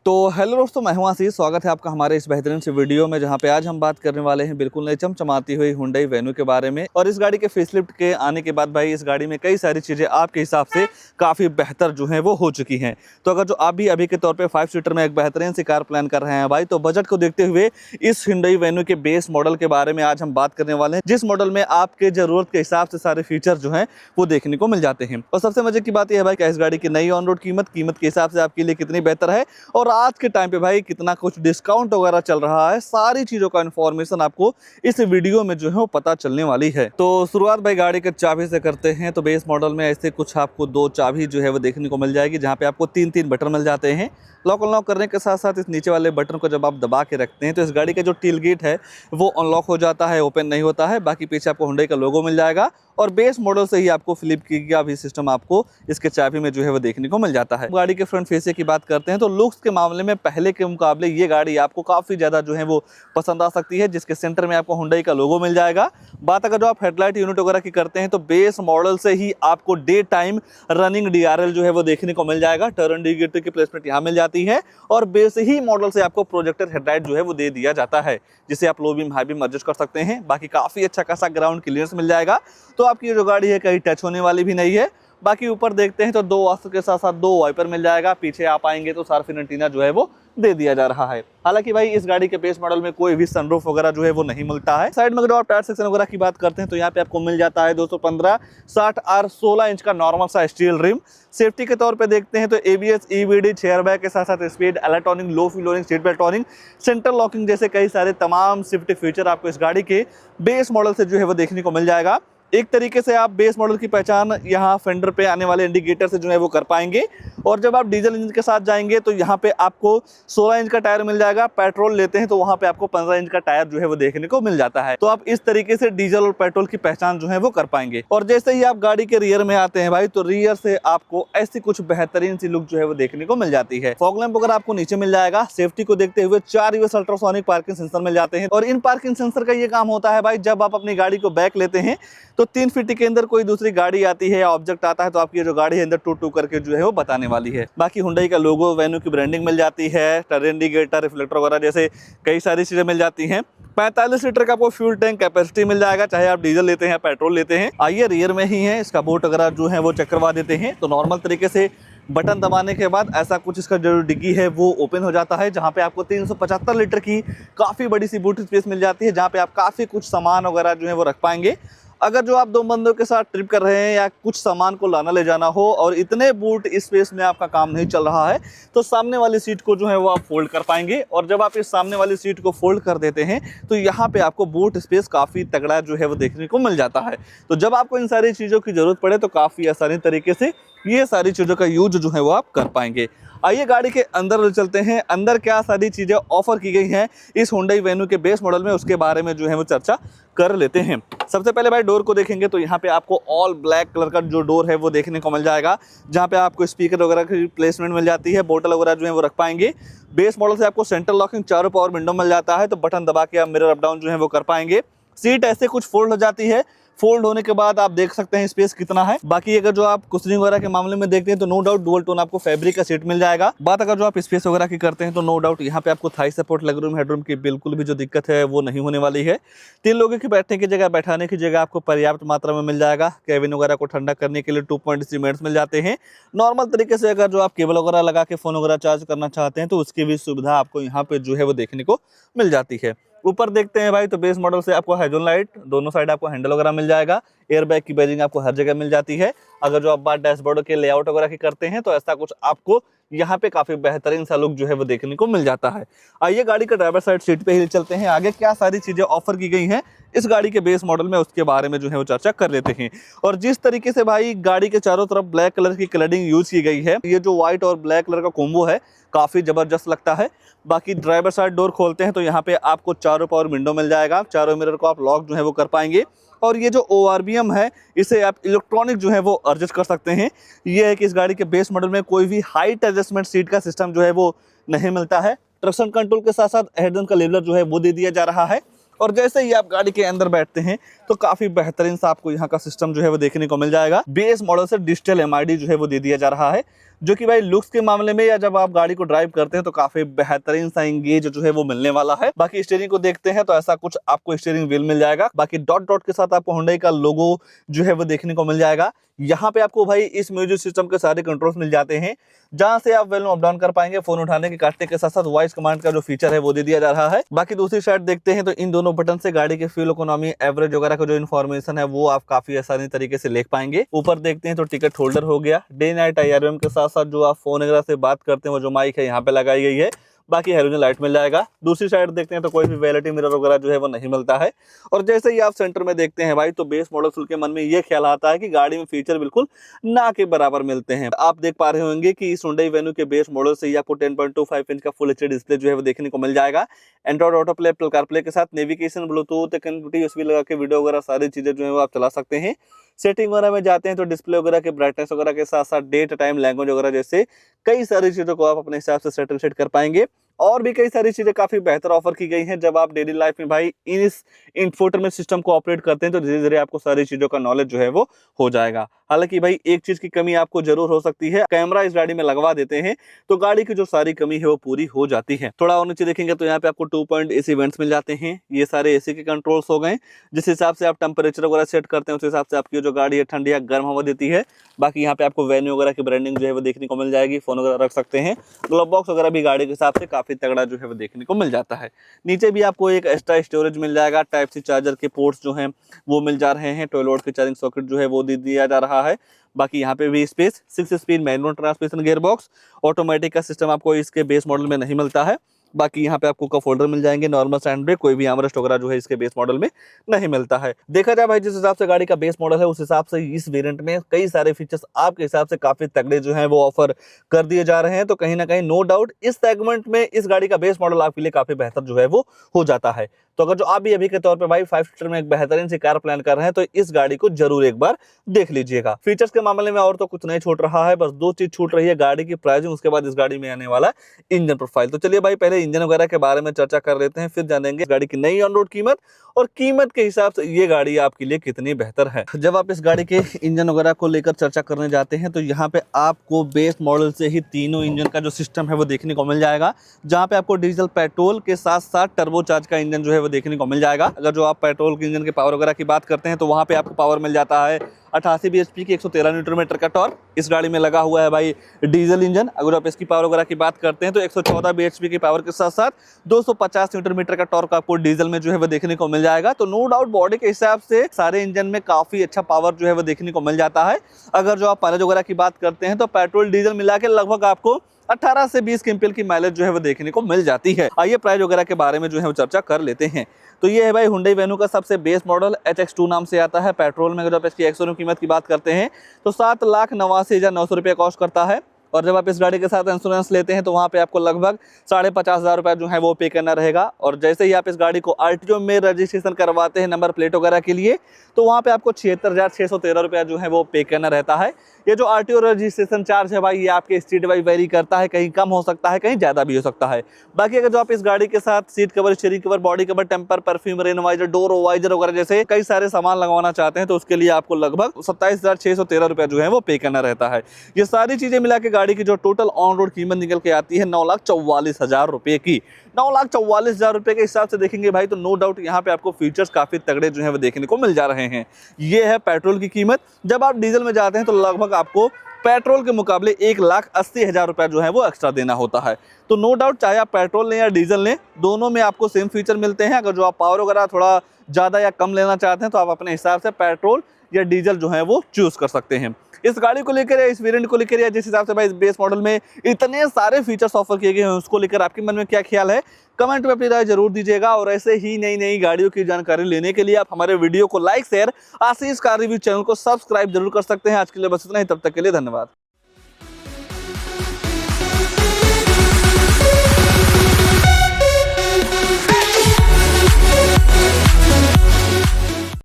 तो हेलो दोस्तों, मैं हूं आशीष। स्वागत है आपका हमारे इस बेहतरीन से वीडियो में, जहां पे आज हम बात करने वाले हैं बिल्कुल नई चमचमाती हुई हुंडई वेन्यू के बारे में। और इस गाड़ी के फेसलिफ्ट के आने के बाद भाई इस गाड़ी में कई सारी चीज़ें आपके हिसाब से काफ़ी बेहतर जो हैं वो हो चुकी हैं। तो अगर जो आप भी अभी के तौर पर 5 सीटर में एक बेहतरीन सी कार प्लान कर रहे हैं भाई, तो बजट को देखते हुए इस हुंडई वेन्यू के बेस मॉडल के बारे में आज हम बात करने वाले हैं, जिस मॉडल में आपके ज़रूरत के हिसाब से सारे फीचर जो हैं वो देखने को मिल जाते हैं। और सबसे मजे की बात यह है भाई कि इस गाड़ी की नई ऑन रोड कीमत के हिसाब से आपके लिए कितनी बेहतर है, और आज के टाइम पे भाई कितना कुछ डिस्काउंट वगैरह चल रहा है, सारी चीजों का इन्फॉर्मेशन आपको इस वीडियो में जो है वो पता चलने वाली है। तो शुरुआत भाई गाड़ी के चाबी से करते हैं। तो बेस मॉडल में ऐसे कुछ आपको 2 चाबी जो है वो देखने को मिल जाएगी, जहां पे आपको 3-3 बटन मिल जाते हैं। लॉक अनलॉक करने के साथ साथ इस नीचे वाले बटन को जब आप दबा के रखते हैं तो इस गाड़ी का जो टेल गेट है वो अनलॉक हो जाता है, ओपन नहीं होता है। बाकी पीछे आपको हुंडई का लोगो मिल जाएगा, और बेस मॉडल से ही आपको फ्लिप किया भी सिस्टम आपको इसके चाबी में जो है वो देखने को मिल जाता है। गाड़ी के फ्रंट फेस की बात करते हैं तो लुक्स के मामले में पहले के मुकाबले ये गाड़ी आपको काफ़ी ज़्यादा जो है वो पसंद आ सकती है, जिसके सेंटर में आपको हुंडई का लोगो मिल जाएगा। बात अगर जो आप हेडलाइट यूनिट वगैरह की करते हैं तो बेस मॉडल से ही आपको डे टाइम रनिंग DRL जो है वो देखने को मिल जाएगा। टर्न इंडिकेटर की प्लेसमेंट यहाँ मिल जाती है, और बेस ही मॉडल से आपको प्रोजेक्टर हेडलाइट जो है वो दे दिया जाता है, जिसे आप low beam high beam adjust कर सकते हैं। बाकी काफ़ी अच्छा खासा ग्राउंड क्लियरेंस मिल जाएगा, तो आपकी ये जो गाड़ी है कहीं टच होने वाली भी नहीं है। बाकी ऊपर देखते हैं तो 2 वास्तर के साथ साथ 2 वाइपर मिल जाएगा। पीछे आप आएंगे तो सार्फिन एंटीना जो है वो दे दिया जा रहा है। हालांकि भाई इस गाड़ी के बेस मॉडल में कोई भी सनरूफ वगैरह जो है वो नहीं मिलता है। साइड में अगर आप टायर सेक्शन वगैरह की बात करते हैं तो यहाँ पे आपको मिल जाता है 215 60 R 16 इंच का नॉर्मल सा स्टील रिम। सेफ्टी के तौर पे देखते हैं तो ABS EBD चेयर बैग के साथ साथ स्पीड इलेक्ट्रॉनिक लो fuel loading seat belt toning central locking जैसे कई सारे तमाम सेफ्टी फीचर आपको इस गाड़ी के बेस मॉडल से जो है वो देखने को मिल जाएगा। एक तरीके से आप बेस मॉडल की पहचान यहाँ फेंडर पे आने वाले इंडिकेटर से जो है वो कर पाएंगे। और जब आप डीजल इंजन के साथ जाएंगे तो यहाँ पे आपको 16 इंच का टायर मिल जाएगा। पेट्रोल लेते हैं तो वहाँ पे आपको 15 इंच का टायर जो है वो देखने को मिल जाता है। तो आप इस तरीके से डीजल और पेट्रोल की पहचान जो है वो कर पाएंगे। और जैसे ही आप गाड़ी के रियर में आते हैं भाई, तो रियर से आपको ऐसी कुछ बेहतरीन सी लुक जो है वो देखने को मिल जाती है। फॉग लैंप वगैरह आपको नीचे मिल जाएगा। सेफ्टी को देखते हुए 4 US अल्ट्रासोनिक पार्किंग सेंसर मिल जाते हैं, और इन पार्किंग सेंसर का ये काम होता है भाई, जब आप अपनी गाड़ी को बैक लेते हैं तो 3 फीट के अंदर कोई दूसरी गाड़ी आती है या ऑब्जेक्ट आता है तो आपकी जो गाड़ी है अंदर टू टू करके जो है वो बताने वाली है। बाकी हुंडई का लोगो, वेन्यू की ब्रांडिंग मिल जाती है, टर्न इंडिकेटर, रिफ्लेक्टर वगैरह जैसे कई सारी चीजें मिल जाती हैं। 45 लीटर का आपको फ्यूल टैंक कैपेसिटी मिल जाएगा, चाहे आप डीजल लेते हैं पेट्रोल लेते हैं। आइए रियर में ही है, इसका बोट वगैरह जो है वो चेक करवा देते हैं। तो नॉर्मल तरीके से बटन दबाने के बाद ऐसा कुछ इसका जो डिग्गी है वो ओपन हो जाता है, जहां पे आपको 375 लीटर की काफ़ी बड़ी सी बूट स्पेस मिल जाती है, जहां पे आप काफ़ी कुछ सामान वगैरह जो है वो रख पाएंगे। अगर जो आप 2 बंदों के साथ ट्रिप कर रहे हैं या कुछ सामान को लाना ले जाना हो और इतने बूट स्पेस में आपका काम नहीं चल रहा है, तो सामने वाली सीट को जो है वो आप फोल्ड कर पाएंगे। और जब आप इस सामने वाली सीट को फोल्ड कर देते हैं तो यहाँ पे आपको बूट स्पेस काफ़ी तगड़ा जो है वो देखने को मिल जाता है। तो जब आपको इन सारी चीज़ों की ज़रूरत पड़े तो काफ़ी आसानी तरीके से ये सारी चीज़ों का यूज जो है वो आप कर पाएंगे। आइए गाड़ी के अंदर चलते हैं, अंदर क्या सारी चीज़ें ऑफर की गई हैं इस हुंडई वेन्यू के बेस मॉडल में, उसके बारे में जो है वो चर्चा कर लेते हैं। सबसे पहले भाई डोर को देखेंगे तो यहाँ पे आपको ऑल ब्लैक कलर का जो डोर है वो देखने को मिल जाएगा, जहाँ पे आपको स्पीकर वगैरह की प्लेसमेंट मिल जाती है, बोतल वगैरह जो है वो रख पाएंगे। बेस मॉडल से आपको सेंट्रल लॉकिंग चारों पावर विंडो मिल जाता है, तो बटन दबा के आप मिरर अप डाउन जो है वो कर पाएंगे। सीट ऐसे कुछ फोल्ड हो जाती है, फोल्ड होने के बाद आप देख सकते हैं स्पेस कितना है। बाकी अगर जो आप कुशनिंग वगैरह के मामले में देखते हैं तो नो डाउट डुअल टोन आपको फैब्रिक का सीट मिल जाएगा। बात अगर जो आप स्पेस वगैरह की करते हैं तो नो डाउट यहाँ पे आपको Thai support, leg room, headroom की बिल्कुल भी जो दिक्कत है वो नहीं होने वाली है। 3 लोगों की बैठने की जगह, बैठाने की जगह आपको पर्याप्त मात्रा में मिल जाएगा। केबिन वगैरह को ठंडा करने के लिए 2.3 मिनट्स मिल जाते हैं। नॉर्मल तरीके से अगर जो आप केबल वगैरह लगा के फोन वगैरह चार्ज करना चाहते हैं तो उसकी भी सुविधा आपको यहाँ पे जो है वो देखने को मिल जाती है। ऊपर देखते हैं भाई तो बेस मॉडल से आपको हेलोजन लाइट, दोनों साइड आपको हैंडल वगैरह मिल जाएगा। एयर बैग की बैजिंग आपको हर जगह मिल जाती है। अगर जो आप बात डैशबोर्ड के लेआउट वगैरह की करते हैं तो ऐसा कुछ आपको यहाँ पे काफी बेहतरीन सा लुक जो है वो देखने को मिल जाता है। आइए गाड़ी का ड्राइवर साइड सीट पे ही चलते हैं, आगे क्या सारी चीजें ऑफर की गई हैं इस गाड़ी के बेस मॉडल में उसके बारे में जो है वो चर्चा कर लेते हैं। और जिस तरीके से भाई गाड़ी के चारों तरफ ब्लैक कलर की क्लडिंग यूज की गई है, ये जो व्हाइट और ब्लैक कलर का कॉम्बो है काफी जबरदस्त लगता है। बाकी ड्राइवर साइड डोर खोलते हैं तो यहाँ पे आपको चारों पावर विंडो मिल जाएगा, चारों मिरर को आप लॉक जो है वो कर पाएंगे। और ये जो ORBM है इसे आप इलेक्ट्रॉनिक जो है वो एडजस्ट कर सकते हैं। ये है कि इस गाड़ी के बेस मॉडल में कोई भी हाइट एडजस्टमेंट सीट का सिस्टम जो है वो नहीं मिलता है। ट्रैक्शन कंट्रोल के साथ साथ हेडरूम का लेवलर जो है वो दे दिया जा रहा है। और जैसे ही आप गाड़ी के अंदर बैठते हैं तो काफी बेहतरीन सा आपको यहाँ का सिस्टम जो है वो देखने को मिल जाएगा। बेस मॉडल से डिजिटल MID जो है वो दे दिया जा रहा है, जो कि भाई लुक्स के मामले में या जब आप गाड़ी को ड्राइव करते हैं तो काफी बेहतरीन सा एंगेज जो है वो मिलने वाला है। बाकी स्टीयरिंग को देखते हैं तो ऐसा कुछ आपको स्टीयरिंग व्हील मिल जाएगा। बाकी डॉट डॉट के साथ आपको हुंडई का लोगो जो है वो देखने को मिल जाएगा। यहाँ पे आपको भाई इस म्यूजिक सिस्टम के सारे कंट्रोल्स मिल जाते हैं, जहां से आप वॉल्यूम अप डाउन कर पाएंगे। फोन उठाने के काटने के साथ साथ वॉइस कमांड का जो फीचर है वो दे दिया जा रहा है। बाकी दूसरी साइड देखते हैं तो इन दोनों बटन से गाड़ी के फ्यूल इकोनॉमी, एवरेज वगैरह का जो इन्फॉर्मेशन है वो आप काफी आसानी तरीके से लिख पाएंगे। ऊपर देखते हैं तो टिकट होल्डर हो गया। डे नाइट IRM के साथ साथ जो आप फोन वगैरह से बात करते हैं वो जो माइक है यहाँ पे लगाई गई है। बाकी हेलोजन लाइट मिल जाएगा। दूसरी साइड देखते हैं तो कोई भी वैलिटी मिरर वगैरह जो है वो नहीं मिलता है। और जैसे ही आप सेंटर में देखते हैं भाई तो बेस मॉडल सुन के मन में ये ख्याल आता है कि गाड़ी में फीचर बिल्कुल ना के बराबर मिलते हैं। आप देख पा रहे होंगे कि इस हुंडई वेन्यू के बेस मॉडल से ही आपको 10.25 इंच का फुल HD डिस्प्ले जो है वो देखने को मिल जाएगा। Android auto play, Apple CarPlay के साथ नेविगेशन, ब्लूटूथ कनेक्टिविटी, USB लगा के वीडियो वगैरह सारी चीजें जो है वो आप चला सकते हैं। सेटिंग वगैरह में जाते हैं तो डिस्प्ले वगैरह के ब्राइटनेस वगैरह के साथ साथ डेट, टाइम, लैंग्वेज वगैरह जैसे कई सारी चीजों को आप अपने हिसाब से सेट कर पाएंगे। और भी कई सारी चीजें काफी बेहतर ऑफर की गई हैं। जब आप डेली लाइफ में भाई इस इंफोटेनमेंट सिस्टम को ऑपरेट करते हैं तो धीरे धीरे आपको सारी चीजों का नॉलेज जो है वो हो जाएगा। हालांकि भाई एक चीज की कमी आपको जरूर हो सकती है, कैमरा इस गाड़ी में लगवा देते हैं तो गाड़ी की जो सारी कमी है वो पूरी हो जाती है। थोड़ा और नीचे देखेंगे तो यहाँ पे आपको 2 पॉइंट AC वेंट्स मिल जाते हैं। ये सारे AC के कंट्रोल्स हो गए। जिस हिसाब से आप टेम्परेचर वगैरह सेट करते हैं उस हिसाब से आपकी जो गाड़ी है ठंडी या गर्म हवा देती है। बाकी यहाँ पे आपको वेन्यू वगैरह की ब्रांडिंग जो है वो देखने को मिल जाएगी। फोन वगैरह रख सकते हैं। ग्लव बॉक्स वगैरह भी गाड़ी के हिसाब से काफी तगड़ा जो है वो देखने को मिल जाता है। नीचे भी आपको एक एक्स्ट्रा स्टोरेज मिल जाएगा। टाइप C चार्जर के पोर्ट्स जो हैं वो मिल जा रहे हैं। 12 वोल्ट की चार्जिंग सॉकेट जो है वो दे दिया जा रहा है। बाकी यहाँ पे भी space, 6 speed manual transmission gear box, automatic का सिस्टम आपको इसके बेस मॉडल में नहीं मिलता है। बाकी यहाँ पे आपको कप होल्डर मिल जाएंगे, नॉर्मल स्टैंड ब्रेक, कोई भी आर्मरेस्ट वगैरह जो है इसके बेस मॉडल में नहीं मिलता है। देखा जाए भाई जिस हिसाब से गाड़ी का बेस मॉडल है उस हिसाब से इस वेरिएंट में कई सारे फीचर्स आपके हिसाब से काफी तगड़े जो हैं वो ऑफर कर दिए जा रहे हैं। तो कहीं ना कहीं नो डाउट इस सेगमेंट में इस गाड़ी का बेस मॉडल आपके लिए काफी बेहतर जो है वो हो जाता है। तो अगर जो आप भी अभी के तौर पे भाई 5 सीटर में एक बेहतरीन सी कार प्लान कर रहे हैं तो इस गाड़ी को जरूर एक बार देख लीजिएगा। फीचर्स के मामले में और तो कुछ नहीं छूट रहा है, बस 2 चीज छूट रही है, गाड़ी की प्राइसिंग, उसके बाद इस गाड़ी में आने वाला इंजन प्रोफाइल। तो चलिए भाई पहले इंजन वगैरह के बारे में चर्चा कर लेते हैं, फिर जानेंगे इस गाड़ी की नई ऑन रोड कीमत और कीमत के हिसाब से ये गाड़ी आपके लिए कितनी बेहतर है। जब आप इस गाड़ी के इंजन वगैरह को लेकर चर्चा करने जाते हैं तो यहाँ पे आपको बेस मॉडल से ही तीनों इंजन का जो सिस्टम है वो देखने को मिल जाएगा, जहाँ पे आपको डीजल, पेट्रोल के साथ साथ टर्बोचार्ज का इंजन जो है वो देखने को मिल जाएगा। अगर जो आप पेट्रोल के इंजन के पावर वगैरह की बात करते हैं तो वहाँ पे आपको पावर मिल जाता है 88 bhp की 113 न्यूटन मीटर का टॉर्क इस गाड़ी में लगा हुआ है भाई डीजल इंजन। अगर आप इसकी पावर वगैरह की बात करते हैं तो 114 bhp की पावर के साथ साथ 250 न्यूटन मीटर का टॉर्क आपको डीजल में जो है वो देखने को मिल जाएगा। तो नो डाउट बॉडी के हिसाब से सारे इंजन में काफी अच्छा पावर जो है वो देखने को मिल जाता है। अगर जो आप माइलेज वगैरह की बात करते हैं तो पेट्रोल डीजल मिला के लगभग आपको 18 से 20 क्विंटल की माइलेज जो है वो देखने को मिल जाती है। आइए प्राइस वगैरह के बारे में जो है वो चर्चा कर लेते हैं। तो ये है भाई हुंडई वेन्यू का सबसे बेस मॉडल, HX2 नाम से आता है। पेट्रोल में अगर आप इसकी एक्स-शोरूम कीमत की बात करते हैं तो 7,89,900 रुपये कॉस्ट करता है। और जब आप इस गाड़ी के साथ इंश्योरेंस लेते हैं तो वहाँ पे आपको लगभग 55,500 रुपये जो है वो पे करना रहेगा। और जैसे ही आप इस गाड़ी को RTO में रजिस्ट्रेशन करवाते हैं नंबर प्लेट वगैरह के लिए तो वहाँ पे आपको 76,613 रुपये जो है वो पे करना रहता है। ये जो RTO रजिस्ट्रेशन चार्ज है भाई ये आपके स्ट्रीट वाइज वेरी करता है, कहीं कम हो सकता है, कहीं ज़्यादा भी हो सकता है। बाकी अगर जो आप इस गाड़ी के साथ seat cover, steering cover, body cover, temper, perfume, rain visor, door visor वगैरह जैसे कई सारे सामान लगवाना चाहते हैं तो उसके लिए आपको लगभग 27,613 रुपये जो है वो पे करना रहता है। ये सारी चीज़ें मिला के गाड़ी की जो टोटल ऑन रोड कीमत निकल के आती है 9,44,000 रुपये की। 9,44,000 रुपये के हिसाब से देखेंगे भाई तो नो डाउट यहाँ पे आपको फीचर्स काफ़ी तगड़े जो है वो देखने को मिल जा रहे हैं। ये है पेट्रोल की कीमत। जब आप डीजल में जाते हैं तो लगभग आपको पेट्रोल के मुकाबले 1,80,000 रुपये जो है वो एक्स्ट्रा देना होता है। तो नो डाउट चाहे आप पेट्रोल लें या डीजल लें, दोनों में आपको सेम फीचर मिलते हैं। अगर जो आप पावर वगैरह थोड़ा ज़्यादा या कम लेना चाहते हैं तो आप अपने हिसाब से पेट्रोल या डीजल जो है वो चूज़ कर सकते हैं। इस गाड़ी को लेकर या इस वेरिएंट को लेकर या जिस हिसाब से भाई इस बेस मॉडल में इतने सारे फीचर्स ऑफर किए गए हैं उसको लेकर आपके मन में क्या ख्याल है, कमेंट में अपनी राय जरूर दीजिएगा। और ऐसे ही नई नई गाड़ियों की जानकारी लेने के लिए आप हमारे वीडियो को लाइक, शेयर, आशीष कार रिव्यू चैनल को सब्सक्राइब जरूर कर सकते हैं। आज के लिए बस इतना ही, तब तक के लिए धन्यवाद।